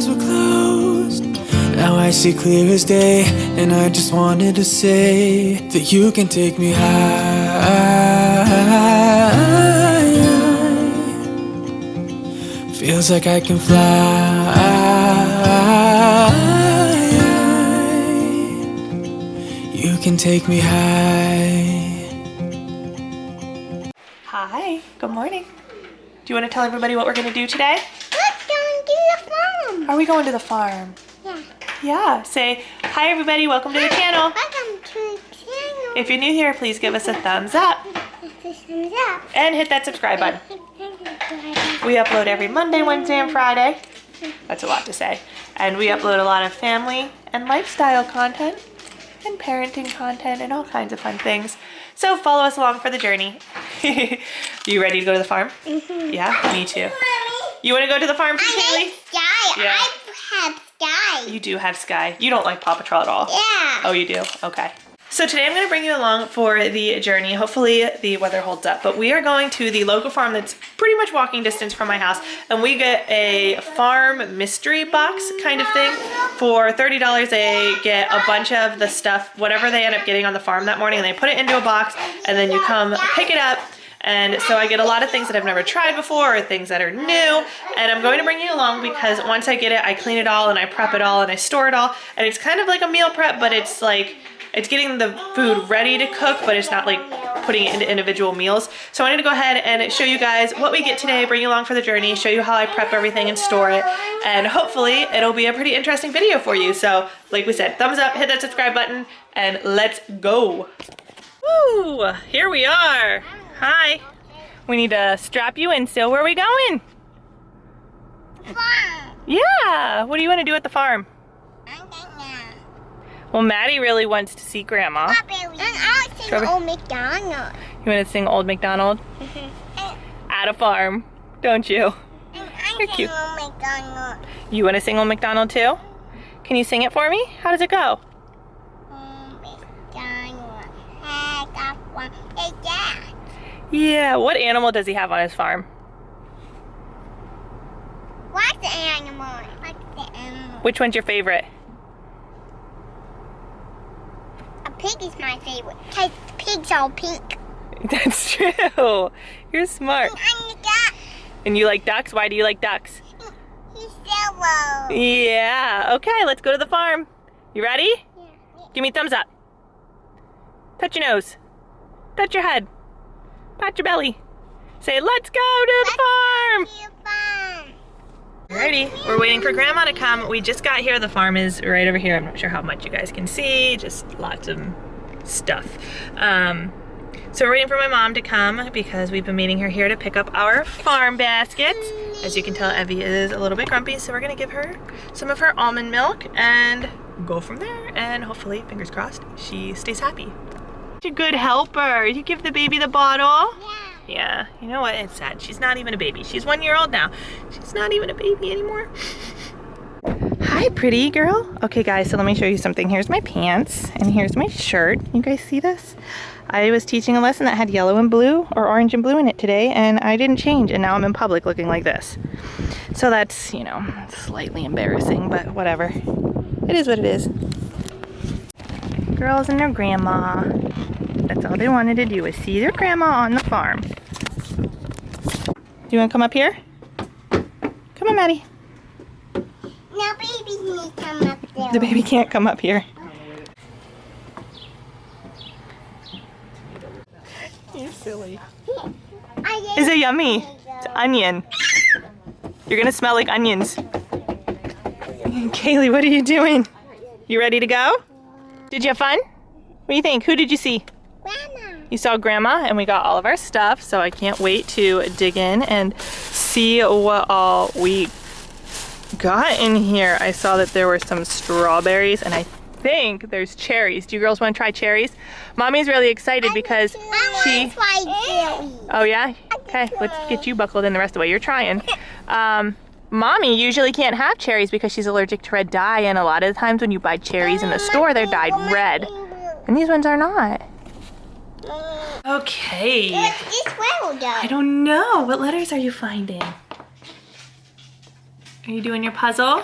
eyes were closed. Now I see clear as day, and I just wanted to say that you can take me high. Feels like I can fly. You can take me high. Hi, good morning. Do you want to tell everybody what we're going to do today? Let's go and do the farm. Are we going to the farm? Yeah. Yeah, say hi everybody, welcome to the channel. Welcome to the channel. If you're new here, please give us a thumbs up Thumbs up. and hit that subscribe button. We upload every Monday, Wednesday, and Friday. That's a lot to say. And we upload a lot of family and lifestyle content and parenting content and all kinds of fun things. So follow us along for the journey. You ready to go to the farm? Mm-hmm. Yeah, me too. Mommy, You want to go to the farm too, I Kaylee? like Sky. Yeah. I have Sky. You do have Sky. You don't like Paw Patrol at all? Yeah. Oh, you do? Okay. So today I'm going to bring you along for the journey. Hopefully the weather holds up. But we are going to the local farm that's pretty much walking distance from my house. And we get a farm mystery box kind of thing. For $30 they get a bunch of the stuff, whatever they end up getting on the farm that morning. And they put it into a box and then you come pick it up. And so I get a lot of things that I've never tried before or things that are new. And I'm going to bring you along because once I get it, I clean it all and I prep it all and I store it all. And it's kind of like a meal prep, but it's like, it's getting the food ready to cook, but it's not like putting it into individual meals. So I wanted to go ahead and show you guys what we get today, bring you along for the journey, show you how I prep everything and store it. And hopefully it'll be a pretty interesting video for you. So like we said, thumbs up, hit that subscribe button, and let's go. Woo, here we are. Hi. We need to strap you in still. Where are we going? Farm. Yeah, what do you want to do at the farm? I don't know. Well, Maddie really wants to see Grandma. Strawberry. And I want to sing Old MacDonald. You want to sing Old MacDonald? At a farm, don't you? And I You're sing cute. Old MacDonald. You want to sing Old MacDonald too? Can you sing it for me? How does it go? Old MacDonald had a farm. Hey, Dad. Yeah, what animal does he have on his farm? What's the animal? What's the animal? Which one's your favorite? A pig is my favorite. Because the pig's all pink. That's true. You're smart. And I'm the duck. And you like ducks? Why do you like ducks? He's yellow. Yeah, okay, let's go to the farm. You ready? Yeah. Give me a thumbs up. Touch your nose. Touch your head. Pat your belly. Say, let's go to the farm. Alrighty, we're waiting for Grandma to come. We just got here. The farm is right over here. I'm not sure how much you guys can see. Just lots of stuff. So we're waiting for my mom to come because we've been meeting her here to pick up our farm baskets. As you can tell, Evie is a little bit grumpy, so we're gonna give her some of her almond milk and go from there. And hopefully, fingers crossed, she stays happy. You're a good helper. You give the baby the bottle. Yeah. Yeah, you know what? It's sad. She's not even a baby. She's 1 year old now. She's not even a baby anymore. Hi, pretty girl. Okay, guys, so let me show you something. Here's my pants, and here's my shirt. You guys see this? I was teaching a lesson that had yellow and blue, or orange and blue in it today, and I didn't change, and now I'm in public looking like this. So that's, you know, slightly embarrassing, but whatever. It is what it is. Girls and their grandma. That's all they wanted to do was see their grandma on the farm. Do you want to come up here? Come on, Maddie. No, baby can come up there. The baby can't come up here. You're silly. Is it yummy? It's onion. You're gonna smell like onions. Kaylee, what are you doing? You ready to go? Did you have fun? What do you think? Who did you see? Grandma. You saw Grandma, and we got all of our stuff, so I can't wait to dig in and see what all we got in here. I saw that there were some strawberries, and I think there's cherries. Do you girls want to try cherries? Mommy's really excited because she... Oh yeah? Okay, let's get you buckled in the rest of the way. You're trying. Mommy usually can't have cherries because she's allergic to red dye, and a lot of the times when you buy cherries in the store, they're dyed red. And these ones are not. Okay. What's this well though? I don't know. What letters are you finding? Are you doing your puzzle?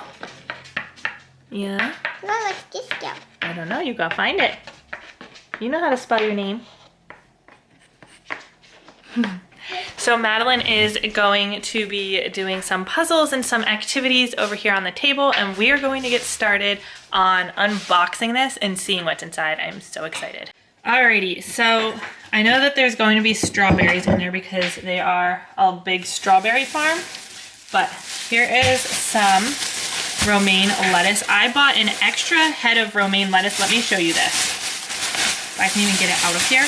Yeah? Where does this go? I don't know, you gotta find it. You know how to spell your name. So Madeline is going to be doing some puzzles and some activities over here on the table, and we are going to get started on unboxing this and seeing what's inside. I'm so excited. Alrighty, so I know that there's going to be strawberries in there because they are a big strawberry farm, but here is some romaine lettuce. I bought an extra head of romaine lettuce. Let me show you this. If I can even get it out of here.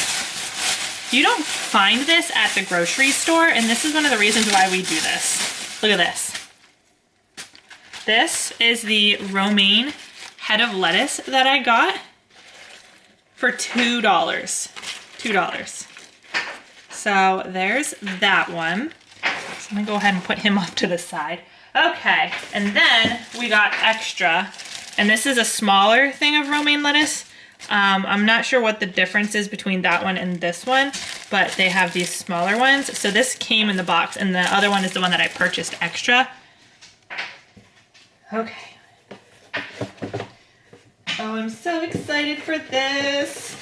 You don't find this at the grocery store, and this is one of the reasons why we do this. Look at this. This is the romaine head of lettuce that I got for $2. $2. So there's that one. So I'm gonna go ahead and put him off to the side. Okay, and then we got extra, and this is a smaller thing of romaine lettuce. I'm not sure what the difference is between that one and this one, but they have these smaller ones. So this came in the box, and the other one is the one that I purchased extra. Okay. Oh, I'm so excited for this.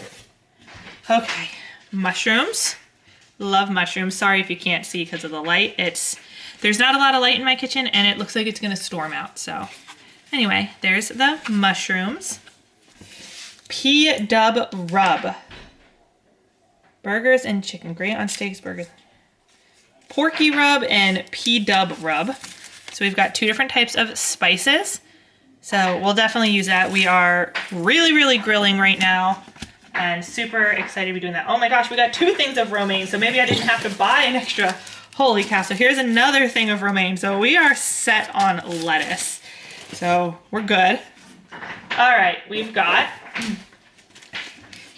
Okay, mushrooms. Love mushrooms. Sorry if you can't see because of the light. There's not a lot of light in my kitchen, and it looks like it's gonna storm out. So anyway, there's the mushrooms. P-dub rub. Burgers and chicken. Great on steaks, burgers. Porky rub and P-dub rub. So we've got 2 different types of spices. So we'll definitely use that. We are really, really grilling right now and super excited to be doing that. Oh my gosh, we got 2 things of romaine, so maybe I didn't have to buy an extra. Holy cow. So here's another thing of romaine. So we are set on lettuce. So we're good. All right, we've got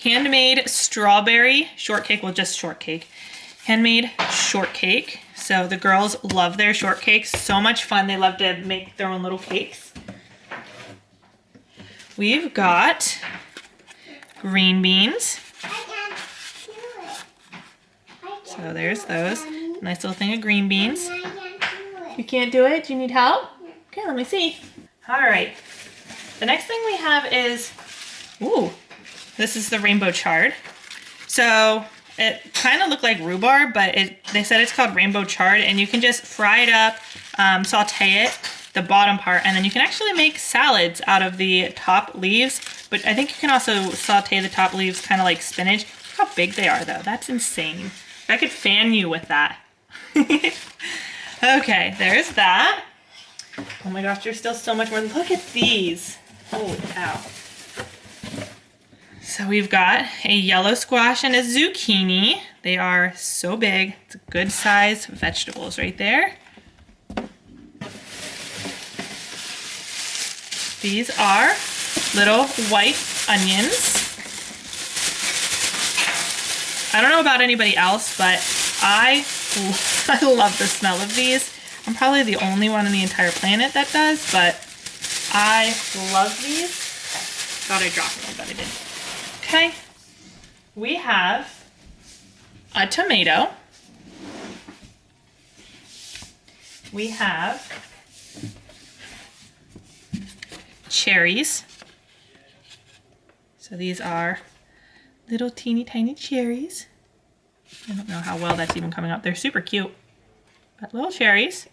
handmade strawberry shortcake, well, just shortcake. Handmade shortcake. So the girls love their shortcakes. So much fun. They love to make their own little cakes. We've got green beans. So there's those. Nice little thing of green beans. You can't do it? Do you need help? Okay, let me see. All right. The next thing we have is, ooh, this is the rainbow chard. So it kind of looked like rhubarb, but they said it's called rainbow chard, and you can just fry it up, saute it, the bottom part, and then you can actually make salads out of the top leaves. But I think you can also saute the top leaves kind of like spinach. Look how big they are though. That's insane. I could fan you with that. Okay, there's that. Oh my gosh, there's still so much more. Look at these. Holy cow. So we've got a yellow squash and a zucchini. They are so big. It's good size vegetables right there. These are little white onions. I don't know about anybody else, but I love the smell of these. I'm probably the only one on the entire planet that does, but I love these. Thought I dropped one, but I didn't. Okay. We have a tomato. We have cherries. So these are little teeny tiny cherries. I don't know how well that's even coming up. They're super cute. But little cherries.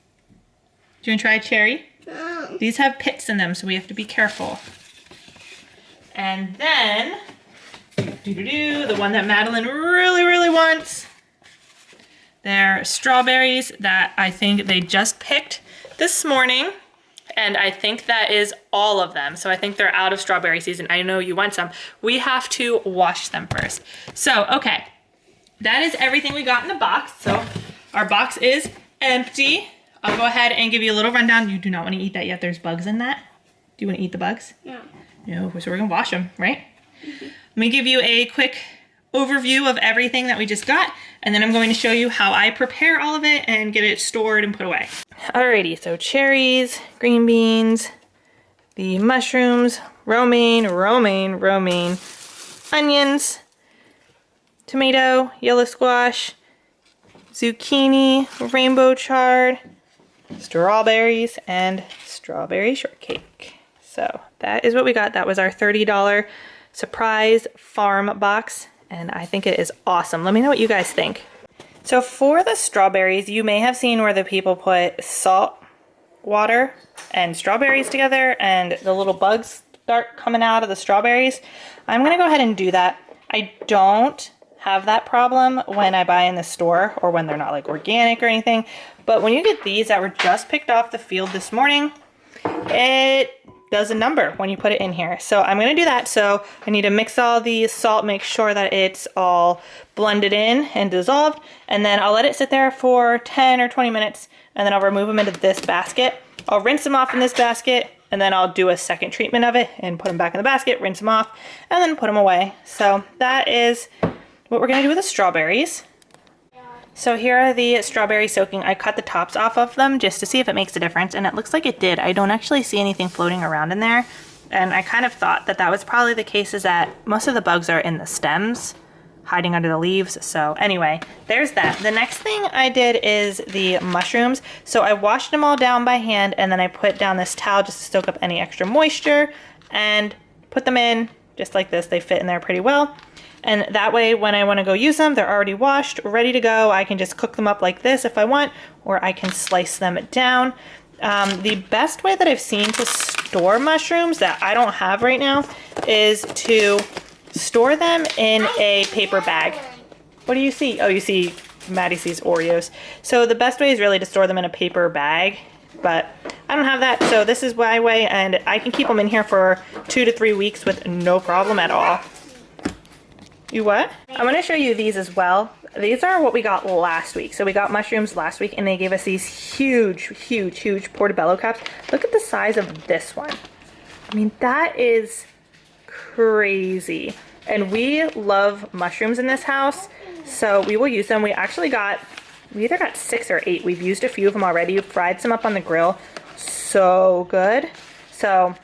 Do you want to try a cherry? No. These have pits in them, so we have to be careful. And then, the one that Madeline really, really wants. They're strawberries that I think they just picked this morning. And I think that is all of them. So I think they're out of strawberry season. I know you want some. We have to wash them first. So, okay. That is everything we got in the box. So our box is empty. I'll go ahead and give you a little rundown. You do not want to eat that yet. There's bugs in that. Do you want to eat the bugs? No. No, so we're gonna wash them, right? Mm-hmm. Let me give you a quick overview of everything that we just got, and then I'm going to show you how I prepare all of it and get it stored and put away. Alrighty, so cherries, green beans, the mushrooms, romaine, onions, tomato, yellow squash, zucchini, rainbow chard, strawberries, and strawberry shortcake. So that is what we got. That was our $30 surprise farm box, and I think it is awesome. Let me know what you guys think. So for the strawberries, you may have seen where the people put salt water and strawberries together and the little bugs start coming out of the strawberries. I'm gonna go ahead and do that. I don't have that problem when I buy in the store or when they're not like organic or anything, but when you get these that were just picked off the field this morning, it does a number when you put it in here. So I'm gonna do that. So I need to mix all the salt, make sure that it's all blended in and dissolved, and then I'll let it sit there for 10 or 20 minutes, and then I'll remove them into this basket. I'll rinse them off in this basket, and then I'll do a second treatment of it and put them back in the basket, rinse them off, and then put them away. So that is what we're gonna do with the strawberries. So here are the strawberry soaking. I cut the tops off of them just to see if it makes a difference, and it looks like it did. I don't actually see anything floating around in there, and I kind of thought that that was probably the case, is that most of the bugs are in the stems, hiding under the leaves. So anyway, there's that. The next thing I did is the mushrooms. So I washed them all down by hand, and then I put down this towel just to soak up any extra moisture and put them in just like this. They fit in there pretty well. And that way, when I want to go use them, they're already washed, ready to go. I can just cook them up like this if I want, or I can slice them down. The best way that I've seen to store mushrooms that I don't have right now is to store them in a paper bag. What do you see? Oh, you see, Maddie sees Oreos. So the best way is really to store them in a paper bag, but I don't have that, so this is my way, and I can keep them in here for 2 to 3 weeks with no problem at all. You what? I'm going to show you these as well. These are what we got last week. So we got mushrooms last week, and they gave us these huge portobello cups. Look at the size of this one. I mean, that is crazy. And we love mushrooms in this house, so we will use them. We either got 6 or 8. We've used a few of them already. We fried some up on the grill. So good. So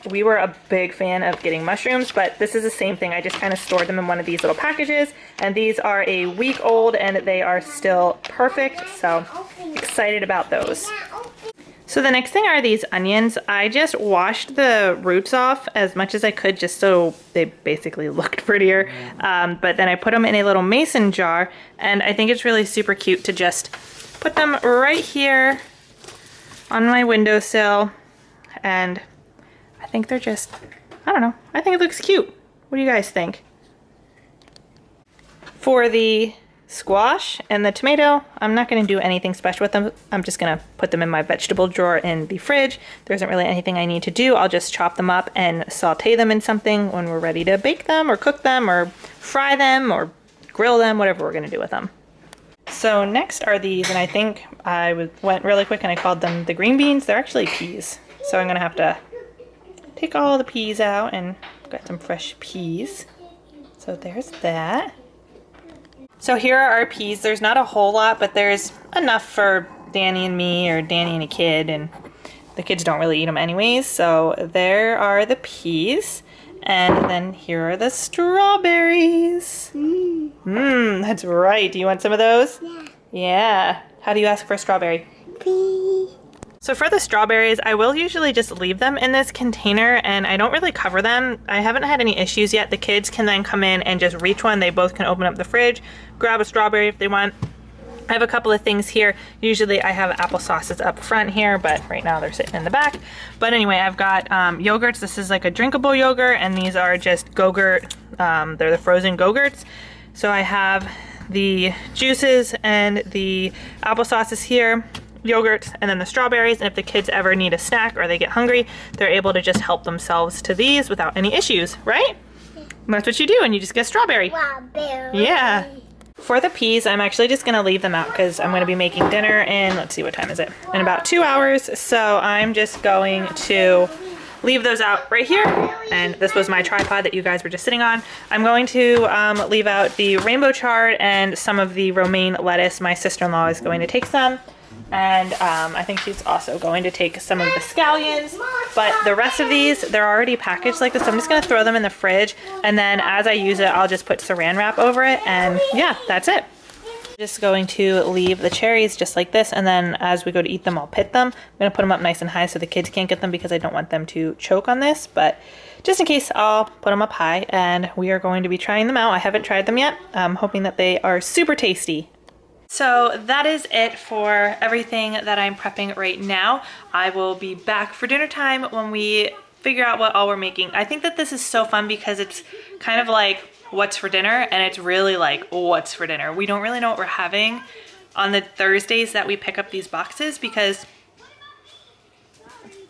we were a big fan of getting mushrooms, but this is the same thing. I just kind of stored them in one of these little packages, and these are a week old and they are still perfect. So excited about those. So the next thing are these onions. I just washed the roots off as much as I could just so they basically looked prettier. But then I put them in a little mason jar, and I think it's really super cute to just put them right here on my windowsill. And I think they're just, I don't know, I think it looks cute. What do you guys think? For the squash and the tomato, I'm not going to do anything special with them. I'm just going to put them in my vegetable drawer in the fridge. There isn't really anything I need to do. I'll just chop them up and saute them in something when we're ready to bake them or cook them or fry them or grill them, whatever we're going to do with them. So next are these, and I think I went really quick and I called them the green beans. They're actually peas. So I'm going to have to take all the peas out, and got some fresh peas. So there's that. So here are our peas. There's not a whole lot, but there's enough for Danny and me, or Danny and a kid, and the kids don't really eat them anyways. So there are the peas, and then here are the strawberries. That's right. Do you want some of those? Yeah. Yeah. How do you ask for a strawberry? Please. So for the strawberries, I will usually just leave them in this container, and I don't really cover them. I haven't had any issues yet. The kids can then come in and just reach one. They both can open up the fridge, grab a strawberry if they want. I have a couple of things here. Usually I have applesauces up front here, but right now they're sitting in the back. But anyway, I've got yogurts. This is like a drinkable yogurt, and these are just Go-Gurt. They're the frozen Go-Gurts. So I have the juices and the applesauces here, yogurt, and then the strawberries. And if the kids ever need a snack or they get hungry, they're able to just help themselves to these without any issues, right? And that's what you do, and you just get strawberry. Strawberry. Yeah. For the peas, I'm actually just gonna leave them out because I'm gonna be making dinner in, let's see, what time is it? In about 2 hours. So I'm just going to leave those out right here. And this was my tripod that you guys were just sitting on. I'm going to leave out the rainbow chard and some of the romaine lettuce. My sister-in-law is going to take some. And I think she's also going to take some of the scallions. But the rest of these, they're already packaged like this. So I'm just going to throw them in the fridge. And then as I use it, I'll just put saran wrap over it. And yeah, that's it. Just going to leave the cherries just like this, and then as we go to eat them, I'll pit them. I'm gonna put them up nice and high so the kids can't get them because I don't want them to choke on this, but just in case, I'll put them up high, and we are going to be trying them out. I haven't tried them yet. I'm hoping that they are super tasty. So that is it for everything that I'm prepping right now. I will be back for dinner time when we figure out what all we're making. I think that this is so fun because it's kind of like what's for dinner, and it's really like what's for dinner. We don't really know what we're having on the Thursdays that we pick up these boxes because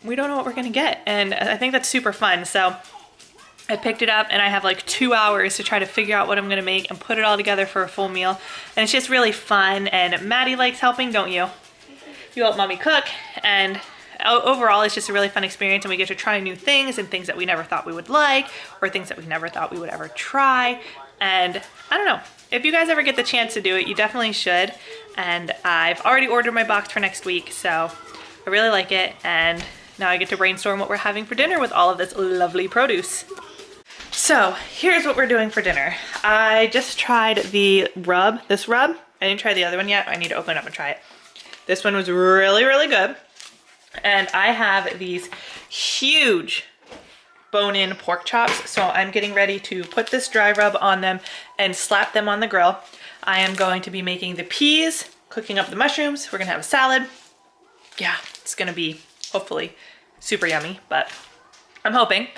we don't know what we're gonna get, and I think that's super fun. So I picked it up and I have like 2 hours to try to figure out what I'm gonna make and put it all together for a full meal, and it's just really fun. And Maddie likes helping, don't you? You help mommy cook, and overall it's just a really fun experience, and we get to try new things and things that we never thought we would like, or things that we never thought we would ever try. And I don't know, if you guys ever get the chance to do it, you definitely should. And I've already ordered my box for next week, so I really like it, and now I get to brainstorm what we're having for dinner with all of this lovely produce. So here's what we're doing for dinner. I just tried the rub, this rub. I didn't try the other one yet. I need to open it up and try it. This one was really, really good. And I have these huge bone-in pork chops, so I'm getting ready to put this dry rub on them and slap them on the grill. I am going to be making the peas, cooking up the mushrooms. We're gonna have a salad. Yeah, it's gonna be hopefully super yummy, but I'm hoping.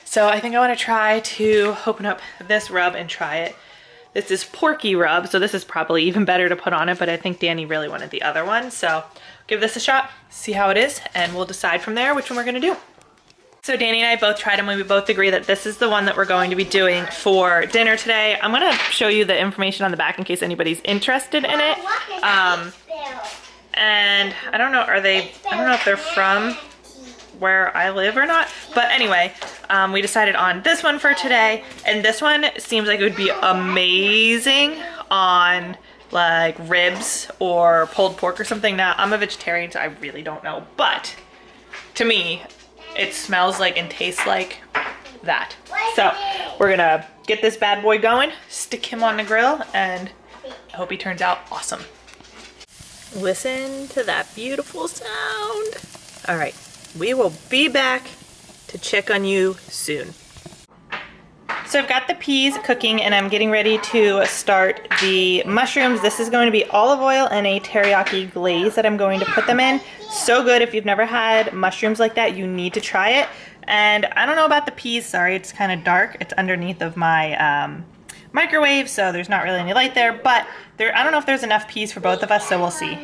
So I think I wanna try to open up this rub and try it. This is porky rub, so this is probably even better to put on it, but I think Danny really wanted the other one, so give this a shot, see how it is, and we'll decide from there which one we're gonna do. So Danny and I both tried them, and we both agree that this is the one that we're going to be doing for dinner today. I'm gonna show you the information on the back in case anybody's interested in it. And I don't know, I don't know if they're from where I live or not, but anyway, we decided on this one for today, and this one seems like it would be amazing on like ribs or pulled pork or something. Now, I'm a vegetarian, so I really don't know, but to me, it smells like and tastes like that. So we're gonna get this bad boy going, stick him on the grill, and I hope he turns out awesome. Listen to that beautiful sound. All right, we will be back to check on you soon. So I've got the peas cooking, and I'm getting ready to start the mushrooms. This is going to be olive oil and a teriyaki glaze that I'm going to put them in. So good. If you've never had mushrooms like that, you need to try it. And I don't know about the peas. Sorry, it's kind of dark. It's underneath of my microwave, so there's not really any light there. But I don't know if there's enough peas for both of us, so we'll see.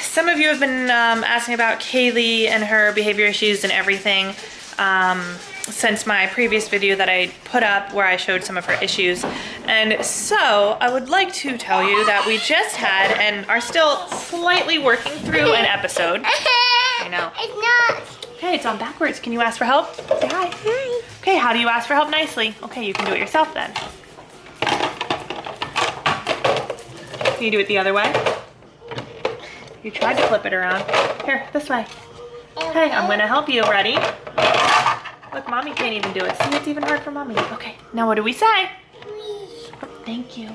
Some of you have been asking about Kaylee and her behavior issues and everything since my previous video that I put up where I showed some of her issues. And so I would like to tell you that we just had and are still slightly working through an episode. I know. It's not. Okay, it's on backwards. Can you ask for help? Say hi. Hi. Okay, how do you ask for help nicely? Okay, you can do it yourself then. Can you do it the other way? You tried to flip it around. Here, this way. Okay, I'm gonna help you. Ready? Look, mommy can't even do it. See, it's even hard for mommy. Okay, now what do we say? Please. Oh, thank you.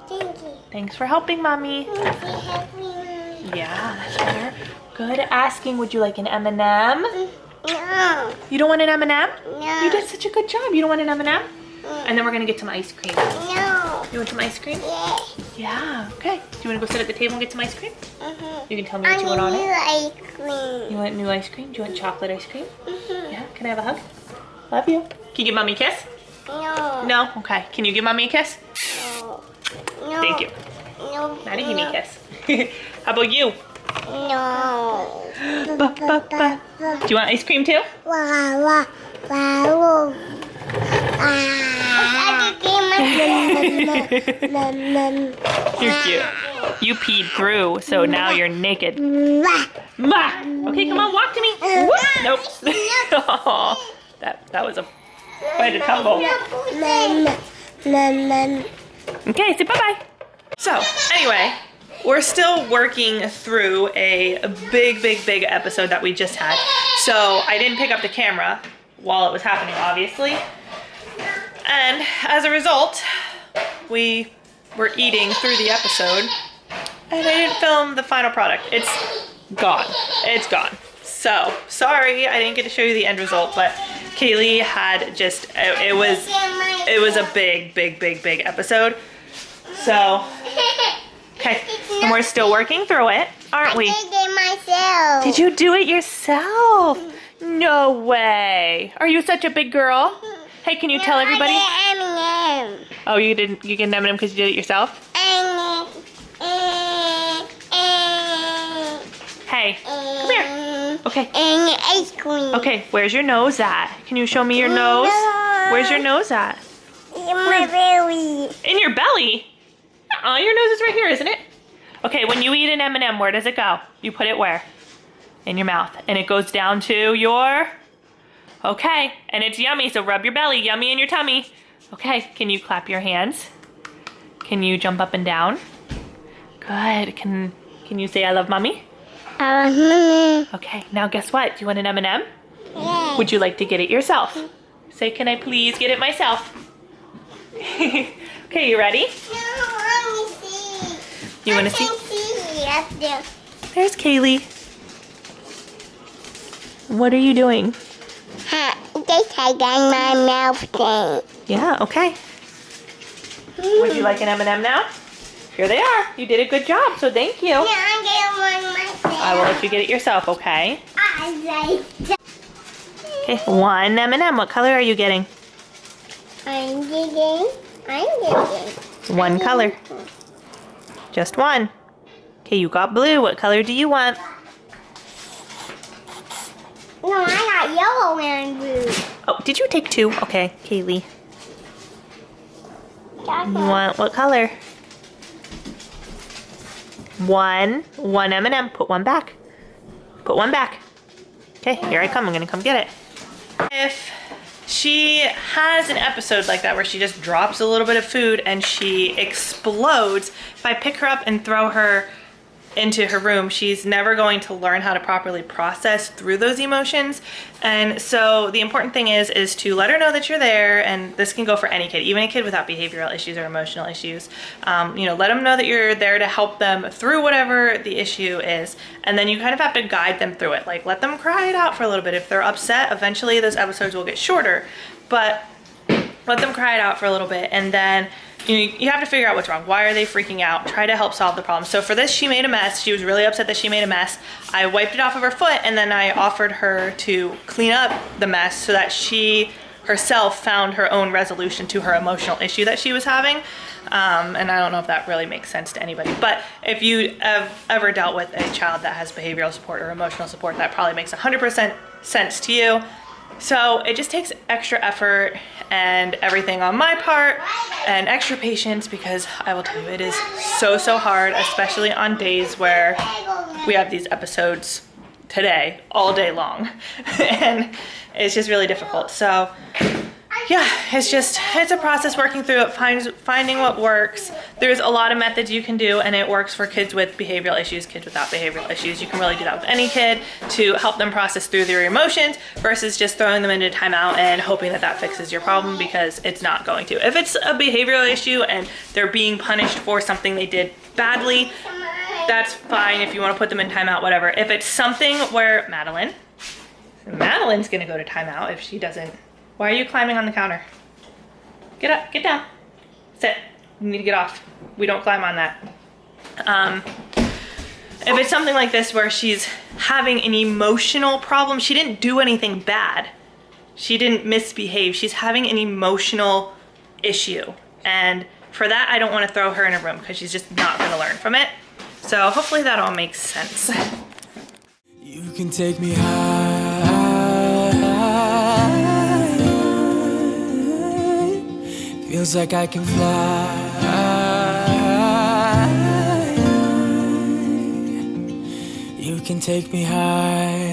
Thank you. Thanks for helping mommy. Thank you, help me. Yeah, that's better. Good asking. Would you like an M&M? No. You don't want an M&M? No. You did such a good job. You don't want an M&M? And then we're gonna get some ice cream. No. You want some ice cream? Yeah. Yeah, okay. Do you wanna go sit at the table and get some ice cream? You can tell me I what you want on need it. ice cream. You want new ice cream? Do you want chocolate ice cream? Yeah, can I have a hug? Love you. Can you give mommy a kiss? No. No? Okay. Can you give mommy a kiss? No. No. Thank you. No. Maddie, give me a kiss. How about you? No. Do you want ice cream too? Wow, wow, wow. You're cute. You peed through, so now you're naked. Ma! Okay, come on, walk to me. Nope. Oh, that was quite a tumble. Okay, say bye-bye. So, anyway, we're still working through a big episode that we just had. So, I didn't pick up the camera while it was happening, obviously. And as a result, we were eating through the episode and I didn't film the final product. It's gone. It's gone. So, sorry I didn't get to show you the end result, but Kaylee had just, it was a big episode. So, okay, and we're still working through it, aren't we? I did it myself. Did you do it yourself? No way. Are you such a big girl? Hey, can you tell everybody? I did M&M. Oh, you didn't, you get an M&M because you did it yourself? Hey, come here. Okay. And ice cream. Okay, where's your nose at? Can you show me your nose? Where's your nose at? In my belly. In your belly? Oh, your nose is right here, isn't it? Okay, when you eat an M&M, where does it go? You put it where? In your mouth. And it goes down to your... Okay, and it's yummy, so rub your belly. Yummy in your tummy. Okay, can you clap your hands? Can you jump up and down? Good. Can you say I love mommy? Okay, now guess what? Do you want an M&M? Yeah. Would you like to get it yourself? Say, can I please get it myself? Okay, you ready? No, let me see. You want to see? See up there. There's Kaylee. What are you doing? They take on my mouth thing. Yeah, okay. Would you like an M&M now? Here they are. You did a good job, so thank you. Yeah, I get one myself. I will let you get it yourself, okay? I like that. Okay, one M&M. What color are you getting? I'm digging. One color. Just one. Okay, you got blue. What color do you want? No, I got yellow and blue. Oh, did you take two? Okay, Kaylee. You want what color? One M&M. Put one back. Put one back. Okay, here I come. I'm gonna come get it. If she has an episode like that where she just drops a little bit of food and she explodes, if I pick her up and throw her into her room, she's never going to learn how to properly process through those emotions. And so the important thing is to let her know that you're there, and this can go for any kid, even a kid without behavioral issues or emotional issues. You know, let them know that you're there to help them through whatever the issue is, and then you kind of have to guide them through it. Like, let them cry it out for a little bit. If they're upset, eventually those episodes will get shorter, but let them cry it out for a little bit, and then you have to figure out what's wrong. Why are they freaking out? Try to help solve the problem. So for this, she made a mess. She was really upset that she made a mess. I wiped it off of her foot, and then I offered her to clean up the mess so that she herself found her own resolution to her emotional issue that she was having. And I don't know if that really makes sense to anybody, but if you have ever dealt with a child that has behavioral support or emotional support, that probably makes 100% sense to you. So it just takes extra effort and everything on my part and extra patience, because I will tell you, it is so hard, especially on days where we have these episodes today all day long. And it's just really difficult. So yeah, it's a process working through it, finding what works. There's a lot of methods you can do, and it works for kids with behavioral issues, kids without behavioral issues. You can really do that with any kid to help them process through their emotions versus just throwing them into timeout and hoping that that fixes your problem, because it's not going to. If it's a behavioral issue and they're being punished for something they did badly, that's fine. If you want to put them in timeout, whatever. If it's something where Madeline's gonna go to timeout if she doesn't. Why are you climbing on the counter? Get up, get down, sit. You need to get off. We don't climb on that. If it's something like this where she's having an emotional problem, she didn't do anything bad. She didn't misbehave. She's having an emotional issue. And for that, I don't want to throw her in a room because she's just not going to learn from it. So hopefully that all makes sense. You can take me high. Feels like I can fly. You can take me high.